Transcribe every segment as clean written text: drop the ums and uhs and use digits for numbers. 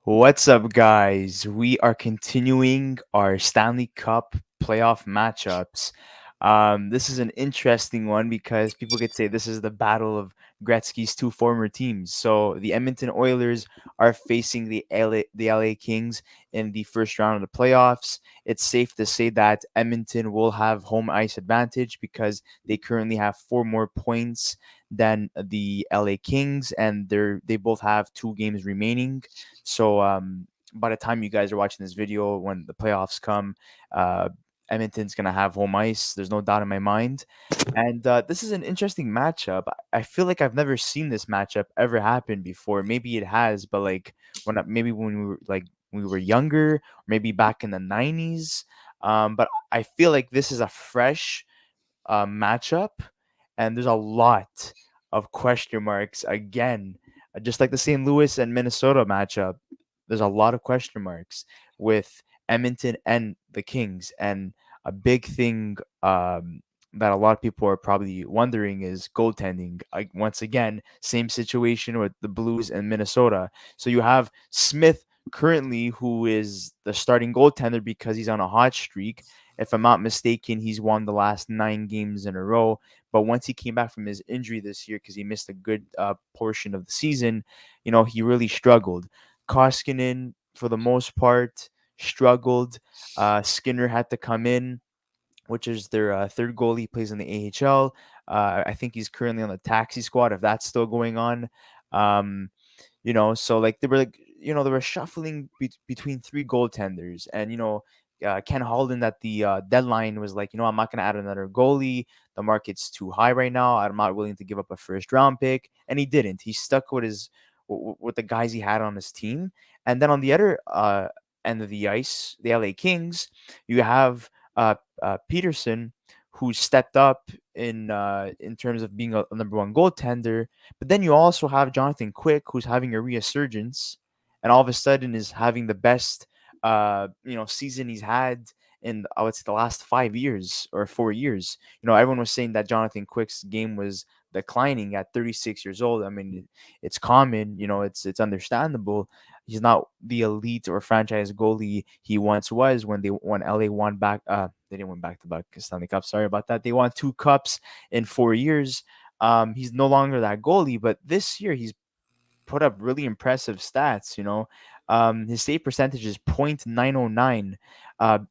What's up, guys? We are continuing our Stanley Cup playoff matchups. This is an interesting one because people could say this is the battle of Gretzky's two former teams. So the Edmonton Oilers are facing the LA Kings in the first round of the playoffs. It's safe to say that Edmonton will have home ice advantage because they currently have four more points than the LA Kings, and they both have two games remaining. So by the time you guys are watching this video, when the playoffs come, uh, Edmonton's gonna have home ice. There's no doubt in my mind. And this is an interesting matchup. I feel like I've never seen this matchup ever happen before. Maybe it has, but like maybe when we were younger, or maybe back in the '90s. But I feel like this is a fresh matchup, and there's a lot of question marks again, just like the St. Louis and Minnesota matchup. There's a lot of question marks with Edmonton and the Kings, and a big thing that a lot of people are probably wondering is goaltending. Once again, same situation with the Blues and Minnesota. So you have Smith currently, who is the starting goaltender because he's on a hot streak. If I'm not mistaken, he's won the last 9 games in a row. But once he came back from his injury this year, because he missed a good portion of the season, he really struggled. Koskinen, for the most part, struggled. Skinner had to come in, which is their third goalie, plays in the AHL. I think he's currently on the taxi squad, if that's still going on. Um, so like they were shuffling between three goaltenders, and Ken Holden at the deadline was like, I'm not going to add another goalie. The market's too high right now. I'm not willing to give up a first round pick, and he didn't. He stuck with with the guys he had on his team. And then on the other end of the ice, the LA Kings, you have Peterson, who stepped up in terms of being a number one goaltender. But then you also have Jonathan Quick, who's having a resurgence, and all of a sudden is having the best season he's had in, I would say, the last 5 years or 4 years. Everyone was saying that Jonathan Quick's game was declining at 36 years old. I mean, it's common, it's understandable. He's not the elite or franchise goalie he once was when LA won back. They didn't win back to back Stanley Cup. Sorry about that. They won two cups in 4 years. He's no longer that goalie, but this year he's put up really impressive stats. His save percentage is .909,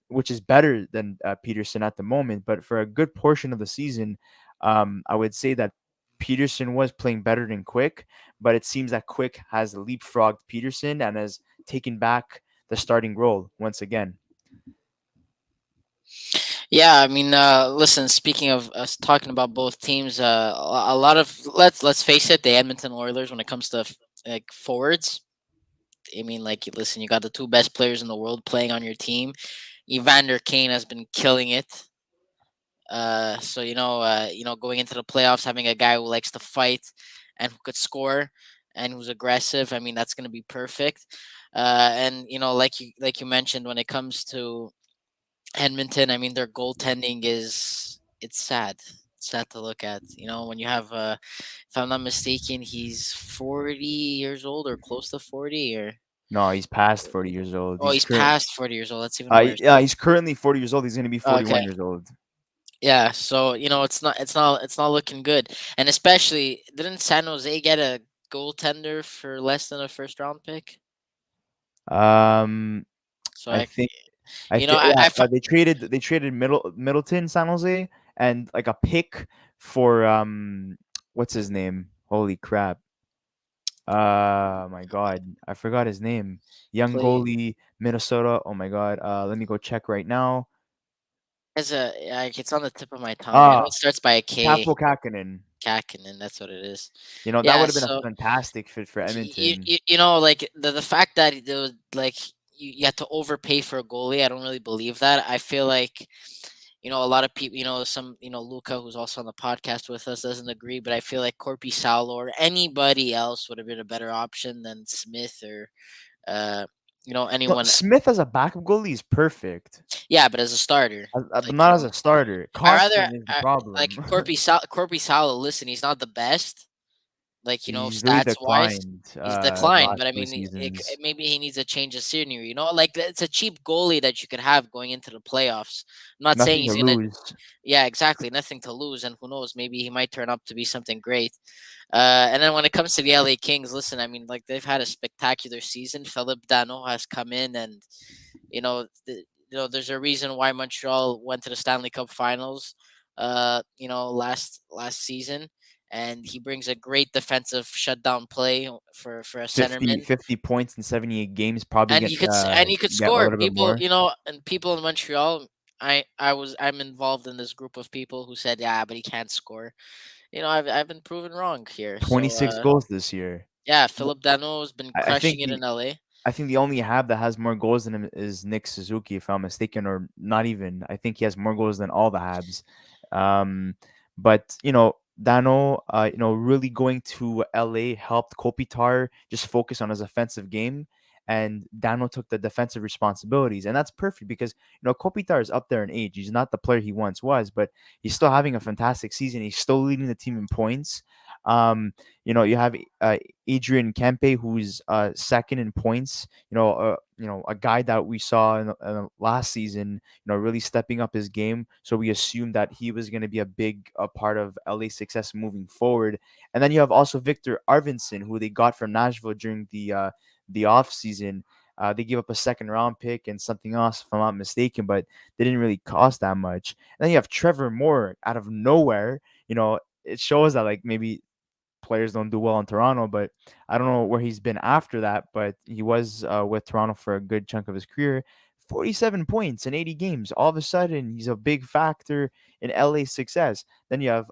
which is better than Peterson at the moment. But for a good portion of the season, I would say that Peterson was playing better than Quick, but it seems that Quick has leapfrogged Peterson and has taken back the starting role once again. Yeah, I mean, listen. Speaking of us talking about both teams, a lot of let's face it, the Edmonton Oilers when it comes to like forwards. I mean, like, listen, you got the two best players in the world playing on your team. Evander Kane has been killing it. So going into the playoffs, having a guy who likes to fight and who could score and who's aggressive. I mean, that's going to be perfect. And like you mentioned, when it comes to Edmonton, I mean, their goaltending it's sad. It's sad to look at. When you have, if I'm not mistaken, he's 40 years old or close to 40, or No, he's past 40 years old. oh, he's past 40 years old. That's even worse. Yeah, he's currently 40 years old. He's going to be Okay. 41 years old. Yeah, so it's not looking good. And especially, didn't San Jose get a goaltender for less than a first round pick? Um, So I I think I you know think I, yeah, I fi- they traded Middleton, San Jose, and like a pick for what's his name? Holy crap! My God, I forgot his name. Young play goalie, Minnesota. Oh my God. Let me go check right now. as a like it's on the tip of my tongue. I know Ah, it starts by a K. Capo Kakinen. Kakinen, that's what it is. That Yeah, would have been a so fantastic fit for you, Edmonton. you, you know like the fact that there was like you had to overpay for a goalie, I don't really believe that. I feel like a lot of people, some, Luca, who's also on the podcast with us, doesn't agree, but I feel like Corby Salo or anybody else would have been a better option than Smith or, uh, No, anyone. Smith as a backup goalie is perfect, Yeah, but as a starter, but like, not as a starter. I rather, Koskinen is the like problem. Corby Salo, listen, he's not the best, like He's really stats wise. declined He's the declined, last but I two mean, seasons. maybe he needs a change of scenery. Like it's a cheap goalie that you could have going into the playoffs. I'm not saying Nothing to he's gonna. lose. Yeah, exactly. Nothing to lose, and who knows? Maybe he might turn up to be something great. And then when it comes to the LA Kings, listen, I mean, like they've had a spectacular season. Philip Dano has come in, and there's a reason why Montreal went to the Stanley Cup Finals. Last season, and he brings a great defensive shutdown play for a 50, centerman. 50 points in 78 games. Probably And he could get a score. little bit People, more. and people in Montreal. I'm involved in this group of people who said, yeah, but he can't score. I've been proven wrong here. So 26 goals this year. yeah, Wh- Philip Dano has been I crushing think it in LA. the only Hab that has more goals than him is Nick Suzuki, if I'm mistaken, or not even. I think he has more goals than all the Habs. Um, but Dano, really going to LA helped Kopitar just focus on his offensive game, and Dano took the defensive responsibilities, and that's perfect because Kopitar is up there in age. He's not the player he once was, but he's still having a fantastic season. He's still leading the team in points. You have Adrian Kempe, who's second in points. A guy that we saw in last season. Really stepping up his game. So we assumed that he was going to be a big part of LA's success moving forward. And then you have also Victor Arvidsson, who they got from Nashville during the off season. They gave up a second round pick and something else, if I'm not mistaken, but they didn't really cost that much. And then you have Trevor Moore out of nowhere. It shows that like maybe players don't do well in Toronto, but I don't know where he's been after that. But he was with Toronto for a good chunk of his career. 47 points in 80 games. All of a sudden, he's a big factor in LA's success. Then you have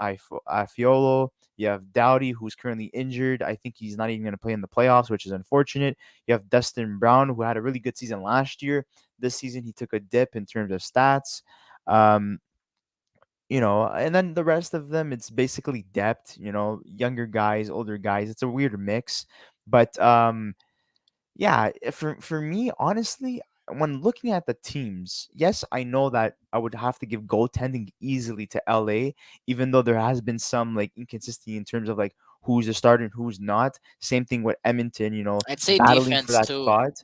Fiolo. You have Dowdy, who's currently injured. I think he's not even going to play in the playoffs, which is unfortunate. You have Dustin Brown, who had a really good season last year. This season, he took a dip in terms of stats. Um, and then the rest of them, it's basically depth, younger guys, older guys. It's a weird mix. But yeah, for me, honestly, when looking at the teams, yes, I know that I would have to give goaltending easily to LA, even though there has been some like inconsistency in terms of like who's a starter and who's not. Same thing with Edmonton, I'd say battling for defense that too. spot.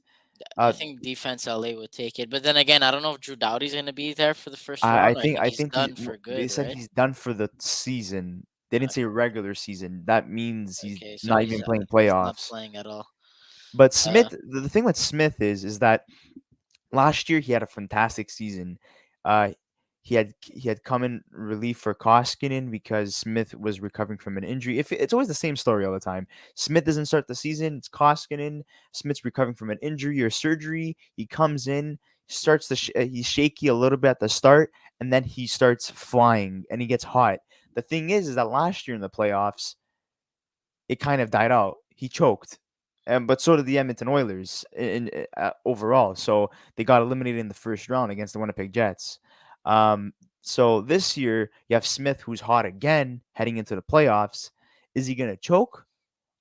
I Uh, think defense LA would take it, but then again, I don't know if Drew Doughty's going to be there for the first I round. I think think I he's think done for they good, said right? he's done for the season. They didn't say Okay, regular season. That means he's okay, so not he's even playing he's not playoffs. playing at all. But Uh, Smith, the thing with Smith is that last year he had a fantastic season. Uh, he had come in relief for Koskinen because Smith was recovering from an injury. If it's always the same story all the time, Smith doesn't start the season. It's Koskinen. Smith's recovering from an injury or surgery. He comes in, starts he's shaky a little bit at the start, and then he starts flying and he gets hot. The thing is that last year in the playoffs, it kind of died out. He choked, and but so did the Edmonton Oilers overall. So they got eliminated in the first round against the Winnipeg Jets. Um, so this year you have Smith, who's hot again, heading into the playoffs. Is he gonna choke?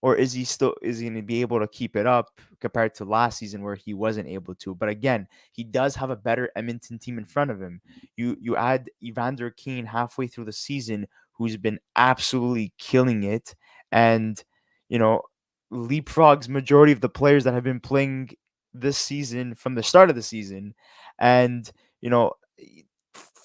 Or is he going to be able to keep it up compared to last season where he wasn't able to? But again, he does have a better Edmonton team in front of him. You add Evander Kane halfway through the season, who's been absolutely killing it, and you know leapfrogs majority of the players that have been playing this season from the start of the season, and you know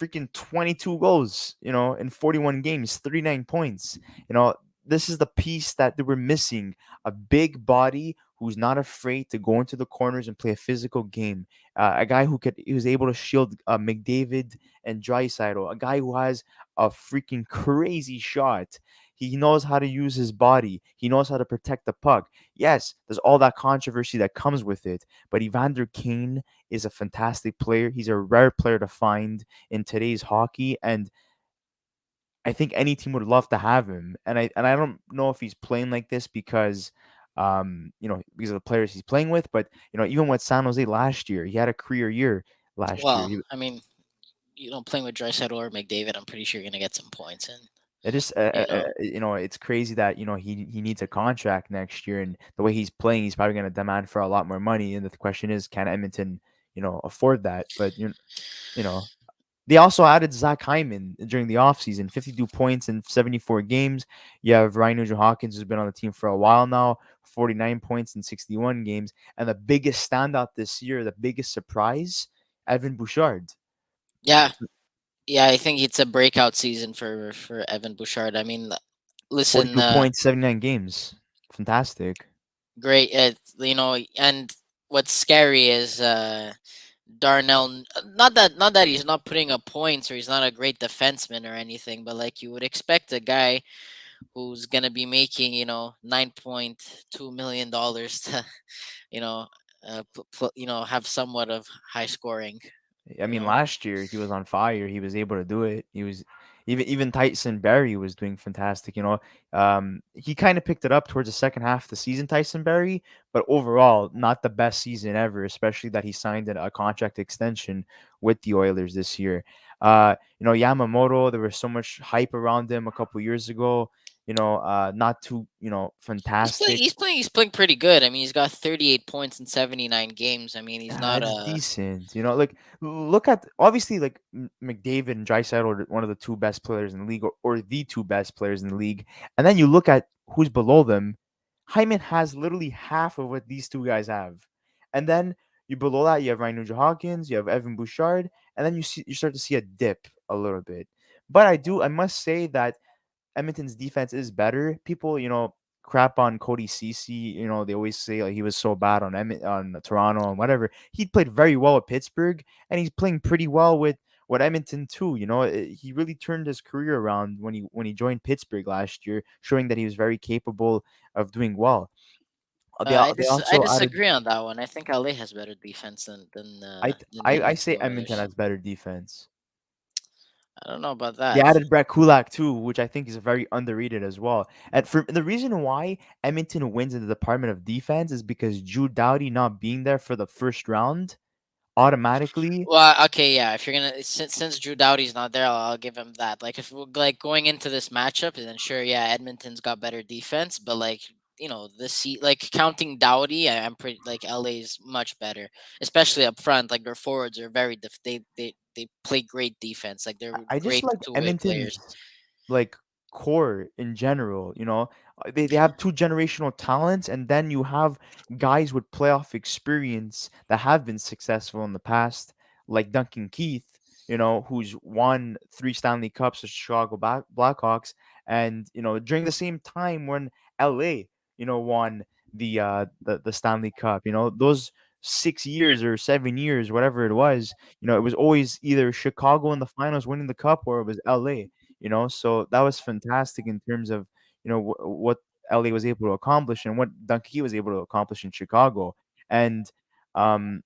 freaking 22 goals, in 41 games, 39 points. You know, this is the piece that they were missing, a big body who's not afraid to go into the corners and play a physical game. A guy who's able to shield McDavid and Draisaitl, a guy who has a freaking crazy shot. He knows how to use his body. He knows how to protect the puck. Yes, there's all that controversy that comes with it, but Evander Kane is a fantastic player. He's a rare player to find in today's hockey, and I think any team would love to have him. And I don't know if he's playing like this because because of the players he's playing with, but even with San Jose last year, he had a career year last year. well, I mean, playing with Drysdale or McDavid, I'm pretty sure you're going to get some points in. It just You know, it's crazy that he needs a contract next year, and the way he's playing, he's probably going to demand for a lot more money. And the question is, can Edmonton afford that? But you know They also added Zach Hyman during the offseason, 52 points in 74 games. You have Ryan Nugent Hopkins, who's been on the team for a while now, 49 points in 61 games. And the biggest standout this year, the biggest surprise, Evan Bouchard. Yeah, yeah, I think it's a breakout season for Evan Bouchard. I mean, listen, 42 points, 79 games. Fantastic. great. And what's scary is Darnell. Not that he's not putting up points or he's not a great defenseman or anything, but like you would expect a guy who's gonna be making $9.2 million to you know have somewhat of high scoring. I You mean, know. last year he was on fire. He was able to do it. He was even Tyson Berry was doing fantastic. He kind of picked it up towards the second half of the season, Tyson Berry, but overall, not the best season ever. Especially that he signed a contract extension with the Oilers this year. Yamamoto, there was so much hype around him a couple years ago. Not too fantastic. He's playing pretty good. I mean, he's got 38 points in 79 games. I mean, he's Yeah, not that's a decent. Like look at obviously like McDavid and Draisaitl are one of the two best players in the league, or the two best players in the league. And then you look at who's below them. Hyman has literally half of what these two guys have. And then you below that you have Ryan Nugent Hopkins, you have Evan Bouchard, and then you start to see a dip a little bit. But I must say that Edmonton's defense is better. People, crap on Cody Cece. They always say like he was so bad on on Toronto and whatever. He played very well with Pittsburgh, and he's playing pretty well with Edmonton too. He really turned his career around when he joined Pittsburgh last year, showing that he was very capable of doing well. They I also added. disagree on that one. I think LA has better defense than the I Edmonton say Edmonton Oilers. has better defense. I don't know about They that. added Brett Kulak too, which I think is very underrated as well. And for the reason why Edmonton wins in the Department of Defense is because Drew Doughty not being there for the first round automatically. Well, okay, yeah. If you're gonna since Drew Doughty's not there, I'll give him that. Like if we're like going into this matchup, then sure, yeah, Edmonton's got better defense, but like like counting Doughty, I'm pretty like LA's much better, especially up front. Like their forwards are very they play great defense. Like they're I just great like two way players. Edmonton's like core in general. They have two generational talents, and then you have guys with playoff experience that have been successful in the past, like Duncan Keith. Who's won 3 Stanley Cups with Chicago Blackhawks, and during the same time when LA, won the Stanley Cup. Those 6 years or 7 years, whatever it was, it was always either Chicago in the finals winning the cup or it was LA. So that was fantastic in terms of what LA was able to accomplish and what Dunkey was able to accomplish in Chicago. And um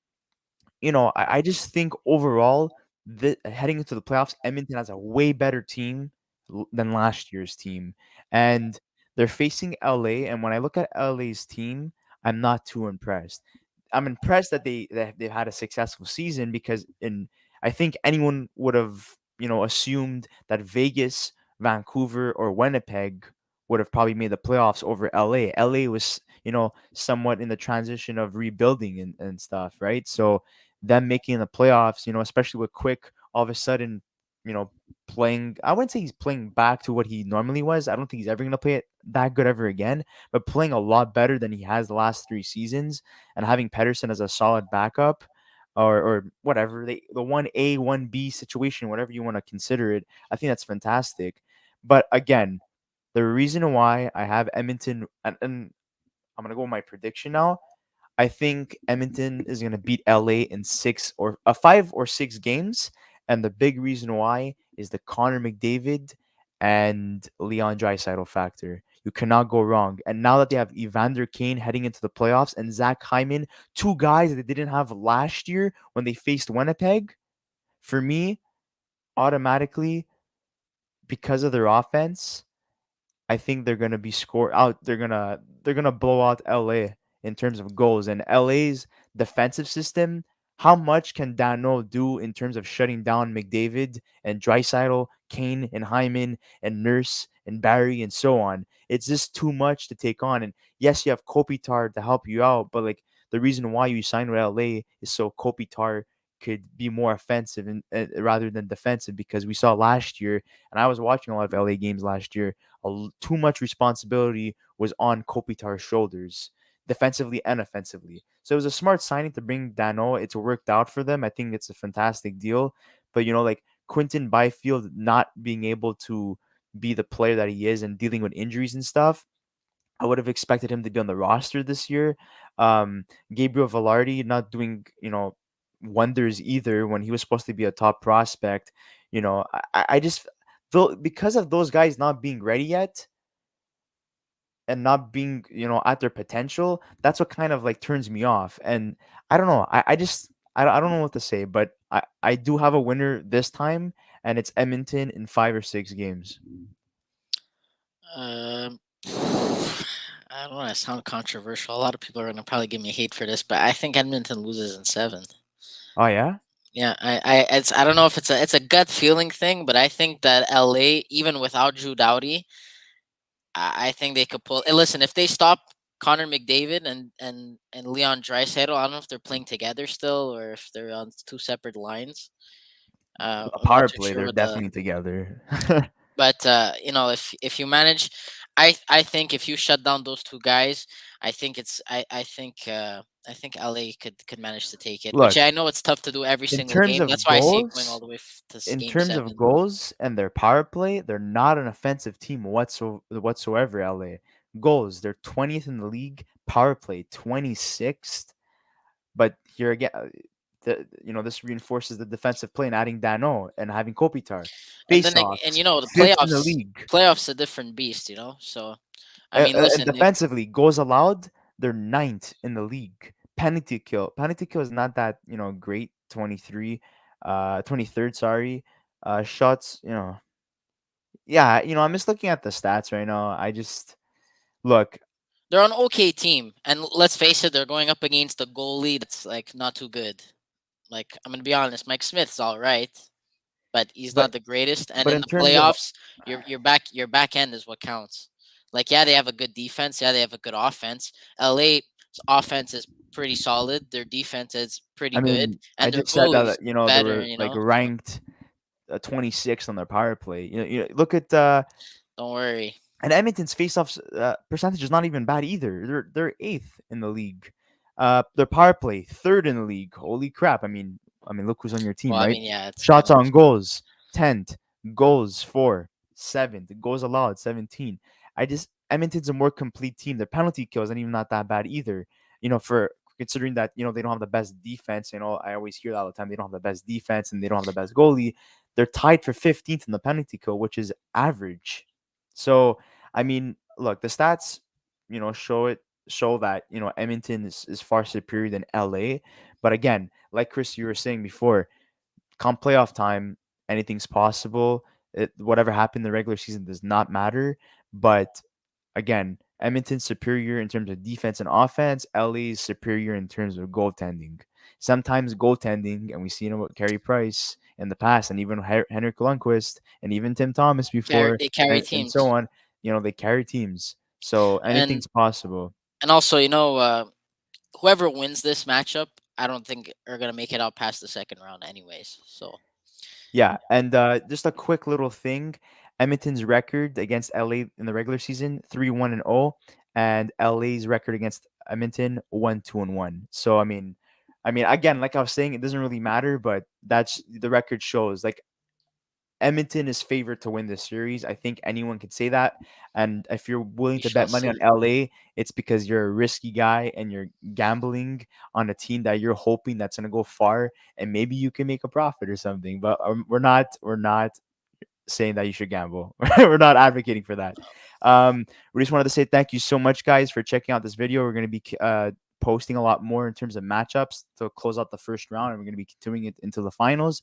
I just think overall, heading into the playoffs, Edmonton has a way better team than last year's team, and they're facing LA. And when I look at LA's team, I'm not too impressed. I'm impressed that they've had a successful season, because I think anyone would have assumed that Vegas, Vancouver, or Winnipeg would have probably made the playoffs over LA. LA was somewhat in the transition of rebuilding and stuff, right? So them making the playoffs, especially with Quick all of a sudden, you know, playing. I wouldn't say he's playing back to what he normally was. I don't think he's ever going to play it that good ever again, but playing a lot better than he has the last 3 seasons, and having Pedersen as a solid backup. Or whatever, the 1A 1B situation, whatever you want to consider it, I think that's fantastic. But again, the reason why I have Edmonton, and I'm gonna go with my prediction now. I think Edmonton is going to beat LA in 5 or 6 games. And the big reason why is the Connor McDavid and Leon Draisaitl factor. You cannot go wrong. And now that they have Evander Kane heading into the playoffs and Zach Hyman, two guys that they didn't have last year when they faced Winnipeg, for me, automatically, because of their offense, I think they're gonna be score out. They're gonna blow out LA in terms of goals. And LA's defensive system, how much can Dano do in terms of shutting down McDavid and Dreisaitl, Kane and Hyman and Nurse and Barry and so on? It's just too much to take on. And yes, you have Kopitar to help you out, but like the reason why you signed with LA is so Kopitar could be more offensive and rather than defensive, because we saw last year, and I was watching a lot of LA games last year. Too much responsibility was on Kopitar's shoulders, defensively and offensively. So it was a smart signing to bring Dano. It's worked out for them. I think it's a fantastic deal. But like Quinton Byfield not being able to be the player that he is and dealing with injuries and stuff, I would have expected him to be on the roster this year. Gabriel Velarde not doing, wonders either when he was supposed to be a top prospect. I just, though, because of those guys not being ready yet and not being, at their potential, that's what kind of like turns me off. And I don't know. I don't know what to say, but I do have a winner this time, and it's Edmonton in 5 or 6 games. Um, I don't want to sound controversial. A lot of people are gonna probably give me hate for this, but I think Edmonton loses in seven. Oh, yeah? Yeah, I don't know if it's a gut feeling thing, but I think that LA, even without Drew Doughty, I think they could pull. And listen, if they stop Connor McDavid and Leon Draisaitl, I don't know if they're playing together still or if they're on two separate lines. A I'm not power too play, sure they're what the. definitely together. But if you manage, I think if you shut down those two guys, I think LA could manage to take it. Which Look, I know it's tough to do every in single terms game. of That's why I see it going all goals, the way to in game terms of seven. goals and their power play, they're not an offensive team whatsoever. LA goals, they're 20th in the league. Power play 26th. But here again, this reinforces the defensive play and adding Dano and having Kopitar. And then Face-offs, the fifth in the league. playoffs a different beast. So I mean, And listen, defensively, goals allowed, they're ninth in the league. Penalty kill is not that great. 23rd. Sorry, shots. Yeah. I'm just looking at the stats right now. I just look. they're an okay team, and let's face it, they're going up against a goalie that's like not too good. Like I'm gonna be honest, Mike Smith's all right, but he's But not the greatest. And but in in the terms of playoffs, your back end is what counts. Like yeah, they have a good defense. Yeah, they have a good offense. LA's offense is pretty solid. Their defense is pretty I good, mean, I and their just said that goalie's they better. were like ranked 26th on their power play. Look at Don't worry. and Edmonton's faceoffs percentage is not even bad either. They're eighth in the league. Their power play third in the league. Holy crap! I mean, look who's on your Well, team, I right? mean, yeah, it's Shots kind of on goals 10th, goals for 7th, goals allowed 17. Edmonton's a more complete team. Their penalty kills and even not that bad either. For considering that they don't have the best defense. I always hear that all the time. They don't have the best defense and they don't have the best goalie. They're tied for 15th in the penalty kill, which is average. So I mean, look, the stats, show that Edmonton is far superior than LA. But again, like Chris, you were saying before, come playoff time, anything's possible. Whatever happened in the regular season does not matter. But again, Edmonton's superior in terms of defense and offense. LA's superior in terms of goaltending. Sometimes goaltending, and we've seen it with Carey Price in the past, and even Henrik Lundqvist, and even Tim Thomas before, they carry and so teams, on. They carry teams, so and anything's possible. also whoever wins this matchup, I don't think are gonna make it out past the second round, anyways. So Yeah, and just a quick little thing: Edmonton's record against LA in the regular season 3-1-0, and LA's record against Edmonton 1-2-1. So I mean, again, like I was saying, it doesn't really matter, but that's the record shows. Like Edmonton is favored to win this series. I think anyone can say that. And if you're willing we to shall bet money on see. LA, it's because you're a risky guy and you're gambling on a team that you're hoping that's going to go far, and maybe you can make a profit or something. But we're not saying that you should gamble. We're not advocating for that. We just wanted to say thank you so much, guys, for checking out this video. We're going to be posting a lot more in terms of matchups to close out the first round, and we're going to be continuing it into the finals.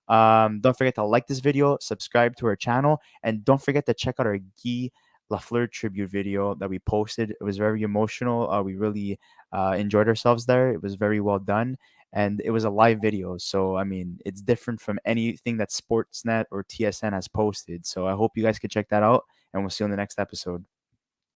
Don't forget to like this video, subscribe to our channel, and don't forget to check out our Guy Lafleur tribute video that we posted. It was very emotional. We really enjoyed ourselves there. It was very well done, and it was a live video. So I mean, it's different from anything that Sportsnet or TSN has posted. So I hope you guys can check that out, and we'll see you on the next episode.